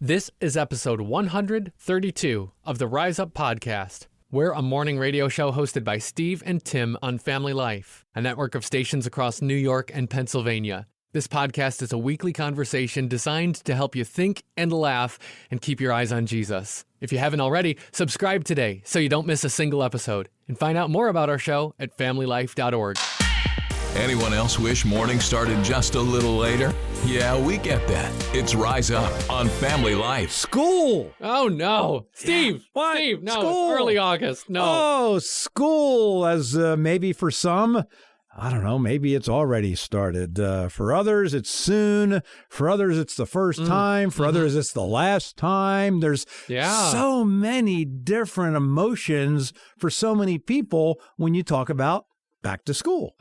This is episode 132 of the Rise Up podcast. We're a morning radio show hosted by Steve and Tim on Family Life, a network of stations across New York and Pennsylvania. This podcast is a weekly conversation designed to help you think and laugh and keep your eyes on Jesus. If you haven't already, subscribe today so you don't miss a single episode. And find out more about our show at familylife.org. Anyone else wish morning started just a little later? Yeah, we get that. It's Rise Up on Family Life. School! Oh, no. Steve! What? Steve, no, School. It's early August. No. Oh, school, as maybe for some, I don't know, maybe it's already started. For others, it's soon. For others, it's the first time. For others, it's the last time. There's so many different emotions for so many people when you talk about back to school.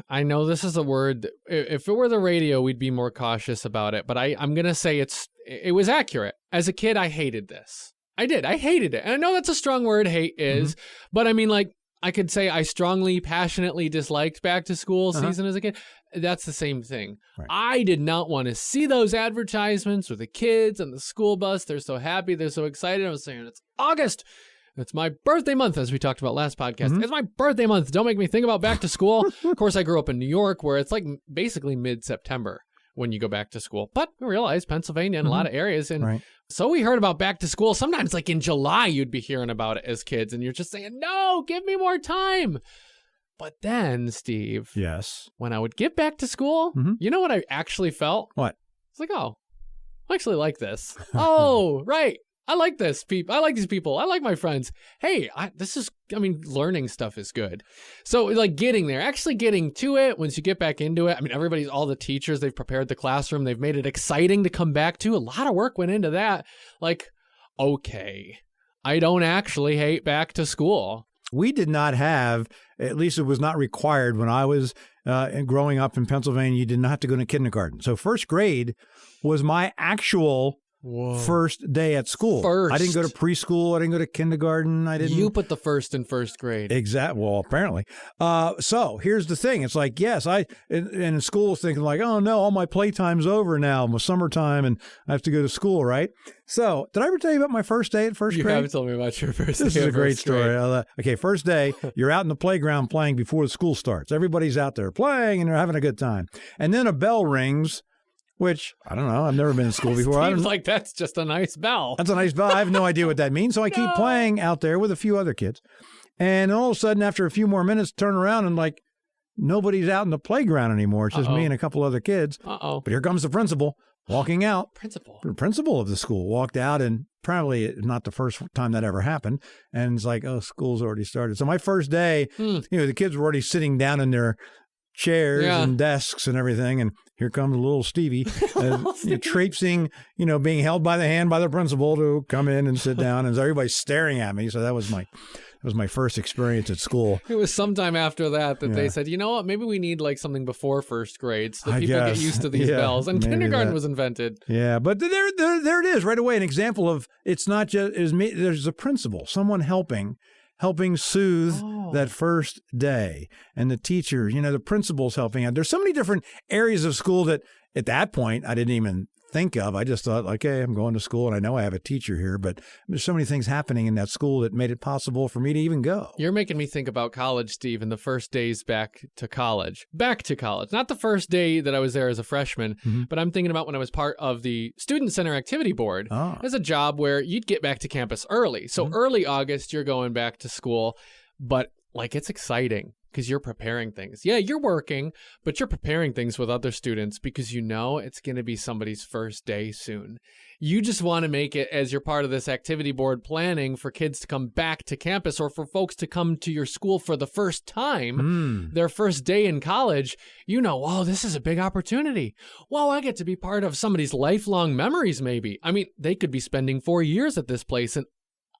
I know this is a word. If it were the radio, we'd be more cautious about it. But I'm going to say it was accurate. As a kid, I hated this. I did. I hated it. And I know that's a strong word, hate is. But I mean, like, I could say I strongly, passionately disliked back to school season as a kid. That's the same thing. Right. I did not want to see those advertisements with the kids and the school bus. They're so happy. They're so excited. I was saying, it's August. It's my birthday month, as we talked about last podcast. It's my birthday month. Don't make me think about back to school. Of course, I grew up in New York, where it's like basically mid-September when you go back to school. But I realized Pennsylvania and a lot of areas. And so we heard about back to school. Sometimes like in July, you'd be hearing about it as kids. And you're just saying, no, give me more time. But then, Steve. Yes. When I would get back to school, you know what I actually felt? What? It's like, oh, I actually like this. Oh, right. I like this people. I like these people. I like my friends. Hey, learning stuff is good. So like actually getting to it once you get back into it. I mean, all the teachers, they've prepared the classroom. They've made it exciting to come back to. A lot of work went into that. Like, okay, I don't actually hate back to school. We did not have, at least it was not required when I was growing up in Pennsylvania, you did not have to go to kindergarten. So first grade was my actual first day at school. I didn't go to preschool. I didn't go to kindergarten. You put the first in first grade. Exactly. Well, apparently. So here's the thing. It's like, yes, in school was thinking like, oh no, all my playtime's over now. It's summertime and I have to go to school, right? So did I ever tell you about my first day at first grade? You haven't told me about your first day. This is a great story. Okay, first day, you're out in the playground playing before the school starts. Everybody's out there playing and they're having a good time. And then a bell rings. Which, I don't know, I've never been in school before. Seems like that's just a nice bell. That's a nice bell. I have no idea what that means. So I keep playing out there with a few other kids. And all of a sudden, after a few more minutes, turn around and like, nobody's out in the playground anymore. It's just me and a couple other kids. But here comes the principal walking out. The principal of the school walked out, and probably not the first time that ever happened. And it's like, oh, school's already started. So my first day, the kids were already sitting down in their chairs and desks and everything, and here comes little Stevie, traipsing, being held by the hand by the principal to come in and sit down, and everybody's staring at me. So that was my first experience at school. It was sometime after that they said, you know what, maybe we need like something before first grade so that people get used to these bells. And kindergarten was invented. Yeah, but there it is right away. An example of it's not just there's a principal, someone helping soothe that first day. And the teacher, the principal's helping out. There's so many different areas of school that at that point I didn't even think of. I just thought, okay, I'm going to school and I know I have a teacher here, but there's so many things happening in that school that made it possible for me to even go. You're making me think about college, Steve, and the first days back to college. Back to college. Not the first day that I was there as a freshman, but I'm thinking about when I was part of the Student Center Activity Board as a job where you'd get back to campus early. So early August, you're going back to school, but like it's exciting. Because you're preparing things. Yeah, you're working, but you're preparing things with other students because you know it's going to be somebody's first day soon. You just want to make it as you're part of this activity board planning for kids to come back to campus or for folks to come to your school for the first time, their first day in college. Oh, this is a big opportunity. Well, I get to be part of somebody's lifelong memories, maybe. I mean, they could be spending 4 years at this place, and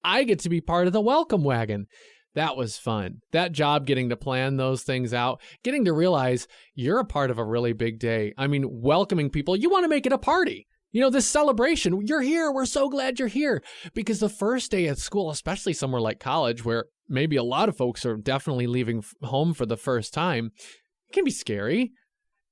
I get to be part of the welcome wagon. That was fun. That job, getting to plan those things out, getting to realize you're a part of a really big day. I mean, welcoming people. You want to make it a party. This celebration. You're here. We're so glad you're here. Because the first day at school, especially somewhere like college, where maybe a lot of folks are definitely leaving home for the first time, it can be scary.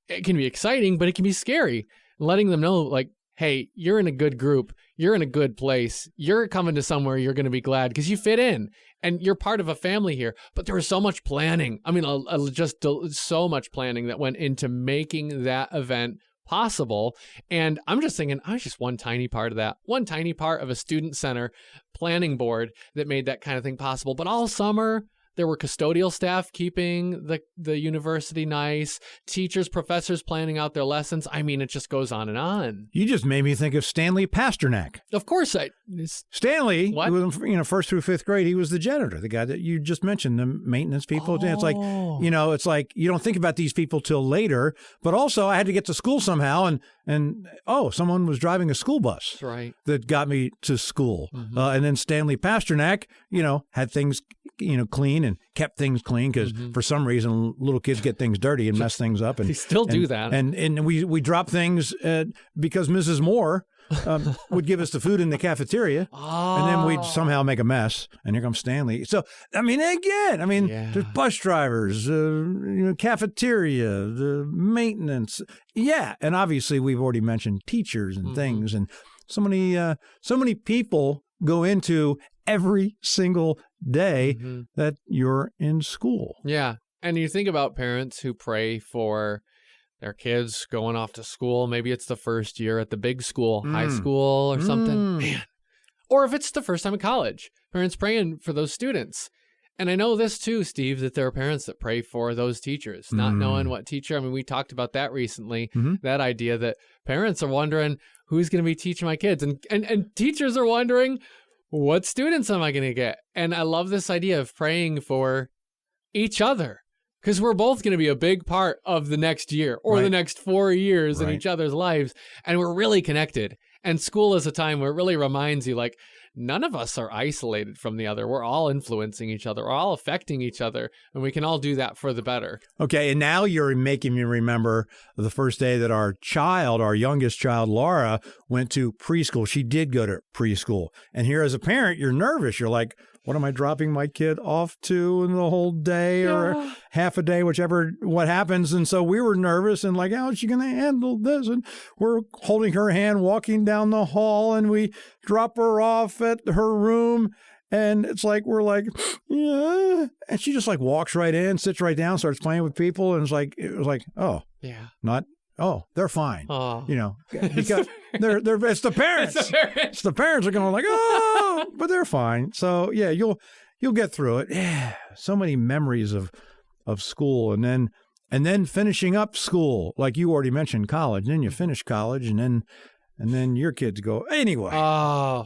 It can be exciting, but it can be scary. Letting them know, like, hey, you're in a good group. You're in a good place. You're coming to somewhere you're going to be glad because you fit in and you're part of a family here. But there was so much planning. I mean, just so much planning that went into making that event possible. And I'm just thinking, I was just one tiny part of that, one tiny part of a student center planning board that made that kind of thing possible. But all summer, there were custodial staff keeping the university nice, teachers, professors planning out their lessons. I mean, it just goes on and on. You just made me think of Stanley Pasternak. Of course, Stanley, what? First through fifth grade, he was the janitor, the guy that you just mentioned, the maintenance people. Oh. It's like, it's like you don't think about these people till later. But also, I had to get to school somehow, and someone was driving a school bus. That's right. That got me to school. Mm-hmm. And then Stanley Pasternak, had things, clean and kept things clean because for some reason little kids get things dirty and mess things up. And they still do that. And we drop things because Mrs. Moore would give us the food in the cafeteria, and then we'd somehow make a mess. And here comes Stanley. So there's bus drivers, cafeteria, the maintenance, and obviously we've already mentioned teachers and things, and so many people go into every single day that you're in school. Yeah. And you think about parents who pray for their kids going off to school. Maybe it's the first year at the big school, high school or something. Man. Or if it's the first time in college, parents praying for those students. And I know this too, Steve, that there are parents that pray for those teachers, not knowing what teacher. I mean, we talked about that recently, that idea that parents are wondering who's going to be teaching my kids. And teachers are wondering, what students am I going to get? And I love this idea of praying for each other because we're both going to be a big part of the next year or the next 4 years in each other's lives. And we're really connected. And school is a time where it really reminds you, like, none of us are isolated from the other. We're all influencing each other. We're all affecting each other. And we can all do that for the better. Okay. And now you're making me remember the first day that our youngest child, Laura, went to preschool. She did go to preschool. And here as a parent, you're nervous. You're like, what am I dropping my kid off to in the whole day or half a day, what happens? And so we were nervous and like, how is she going to handle this? And we're holding her hand, walking down the hall, and we drop her off at her room. And it's like, we're like, yeah. And she just like walks right in, sits right down, starts playing with people. And it was like, oh, yeah, they're fine. Oh. Because it's the parents. It's the parents are going like, but they're fine. So yeah, you'll get through it. Yeah. So many memories of school and then finishing up school. Like you already mentioned college. And then you finish college and then your kids go anyway.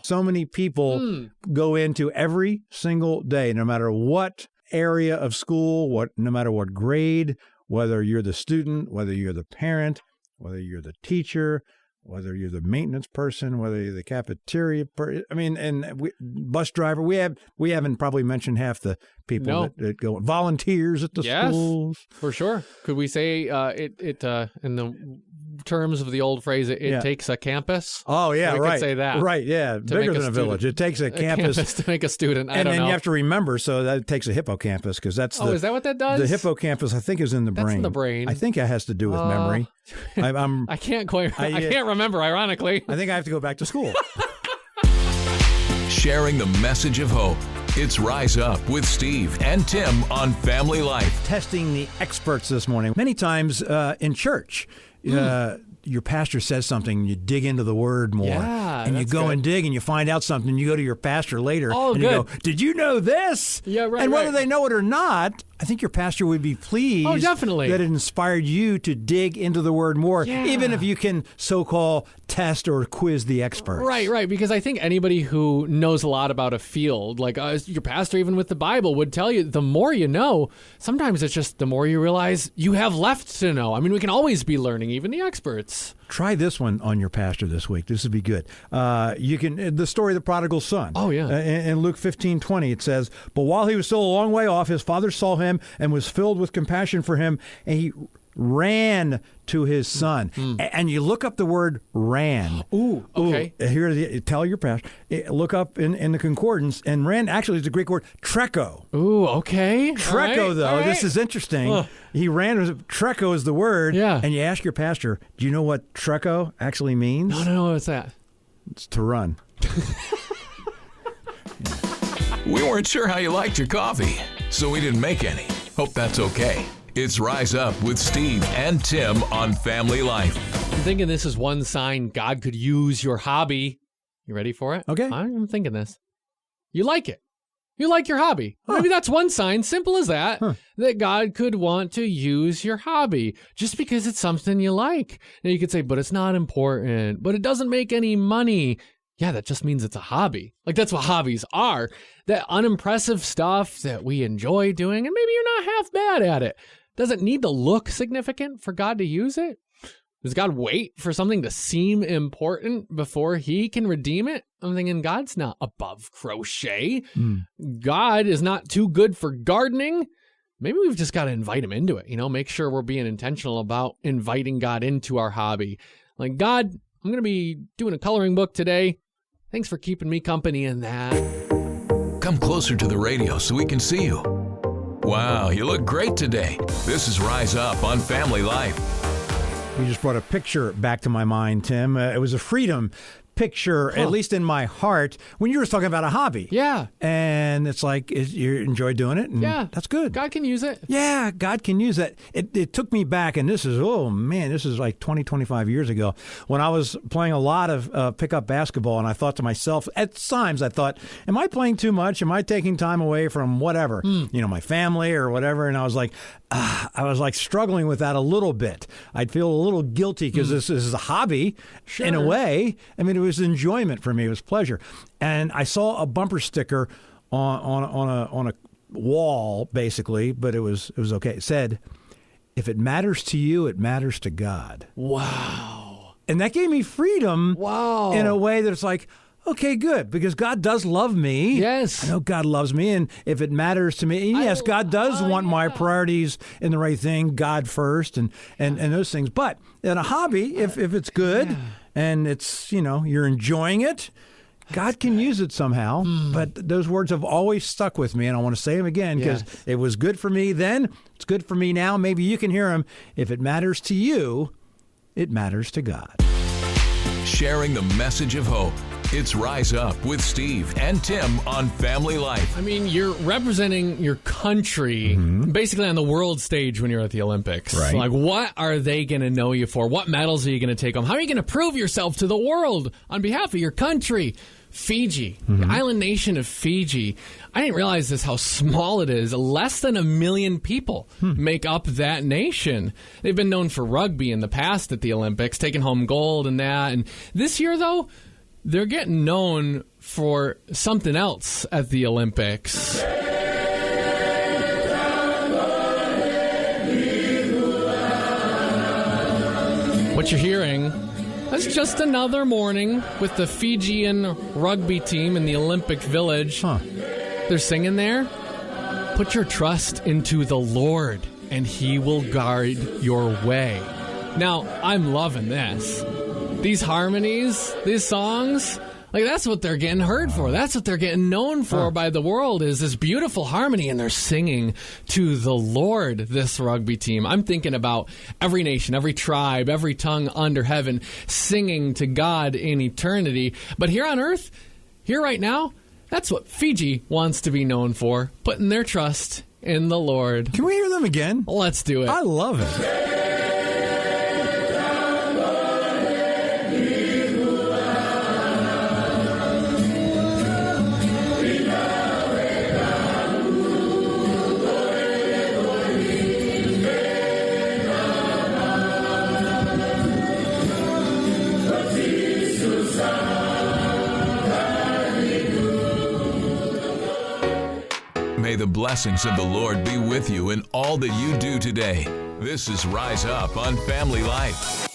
So many people go into every single day, no matter what area of school, no matter what grade, whether you're the student, whether you're the parent, whether you're the teacher, whether you're the maintenance person, whether you're the cafeteria person. I mean, bus driver. We haven't probably mentioned half the people that go volunteers at the schools. For sure. Could we say it in the terms of the old phrase, it takes a campus? Oh, yeah, we could say that. Right, yeah. Bigger than a village. It takes a campus to make a student. And then you have to remember, so that takes a hippocampus because that's is that what that does? The hippocampus, I think, is in the brain. That's in the brain. I think it has to do with memory. I can't remember, ironically. I think I have to go back to school. Sharing the message of hope. It's Rise Up with Steve and Tim on Family Life. Testing the experts this morning. Many times in church, your pastor says something, you dig into the word more. Yeah, and you go and dig and you find out something. You go to your pastor later and you go, did you know this? Yeah, right. And whether they know it or not, I think your pastor would be pleased definitely. that it inspired you to dig into the word more, even if you can so-called test or quiz the experts. Right. Because I think anybody who knows a lot about a field, like your pastor, even with the Bible, would tell you the more you know, sometimes it's just the more you realize you have left to know. I mean, we can always be learning, even the experts. Try this one on your pastor this week. This would be good. You can the story of the prodigal son. Oh, yeah. In Luke 15:20, it says, but while he was still a long way off, his father saw him and was filled with compassion for him, and he ran to his son. And you look up the word ran. Ooh, okay. Tell your pastor. Look up in the concordance, and ran actually is the Greek word treko. Ooh, okay. Treko, though, this is interesting. He ran, treko is the word. Yeah. And you ask your pastor, do you know what treko actually means? No, what's that? It's to run. We weren't sure how you liked your coffee, so we didn't make any. Hope that's okay. It's Rise Up with Steve and Tim on Family Life. I'm thinking this is one sign God could use your hobby. You ready for it? Okay. I'm thinking this. You like it. You like your hobby. Maybe that's one sign, simple as that, that God could want to use your hobby just because it's something you like. Now you could say, but it's not important, but it doesn't make any money. Yeah, that just means it's a hobby. Like, that's what hobbies are. That unimpressive stuff that we enjoy doing, and maybe you're not half bad at it. Does it need to look significant for God to use it? Does God wait for something to seem important before he can redeem it? I'm thinking God's not above crochet. God is not too good for gardening. Maybe we've just got to invite him into it, make sure we're being intentional about inviting God into our hobby. Like, God, I'm going to be doing a coloring book today. Thanks for keeping me company in that. Come closer to the radio so we can see you. Wow, you look great today. This is Rise Up on Family Life. You just brought a picture back to my mind, Tim. It was a freedom picture, at least in my heart, when you were talking about a hobby. Yeah. And it's like, you enjoy doing it, and that's good. God can use it. Yeah, God can use that. It took me back, and this is like 20, 25 years ago, when I was playing a lot of pickup basketball, and I thought to myself, at times I thought, am I playing too much? Am I taking time away from whatever, my family or whatever? And I was like struggling with that a little bit. I'd feel a little guilty because this is a hobby in a way. I mean, it was enjoyment for me. It was pleasure. And I saw a bumper sticker on a wall, basically, but it was okay. It said, "If it matters to you, it matters to God." Wow. And that gave me freedom. Wow. In a way that it's like, okay, good, because God does love me. Yes. I know God loves me, and if it matters to me, and yes, God does want my priorities in the right thing, God first, and those things. But in a hobby, if it's good and it's, you're enjoying it, God can use it somehow. But those words have always stuck with me, and I want to say them again because it was good for me then. It's good for me now. Maybe you can hear them. If it matters to you, it matters to God. Sharing the message of hope. It's Rise Up with Steve and Tim on Family Life. I mean, you're representing your country basically on the world stage when you're at the Olympics. Right. Like, what are they going to know you for? What medals are you going to take home? How are you going to prove yourself to the world on behalf of your country? Fiji, the island nation of Fiji. I didn't realize this, how small it is. Less than 1 million people make up that nation. They've been known for rugby in the past at the Olympics, taking home gold and that. And this year, though, they're getting known for something else at the Olympics. What you're hearing, that's just another morning with the Fijian rugby team in the Olympic Village. They're singing there, "Put your trust into the Lord, and he will guard your way." Now, I'm loving this. These harmonies, these songs, like, that's what they're getting heard for. That's what they're getting known for by the world, is this beautiful harmony, and they're singing to the Lord, this rugby team. I'm thinking about every nation, every tribe, every tongue under heaven singing to God in eternity. But here on earth, here right now, that's what Fiji wants to be known for, putting their trust in the Lord. Can we hear them again? Let's do it. I love it. May the blessings of the Lord be with you in all that you do today. This is Rise Up on Family Life.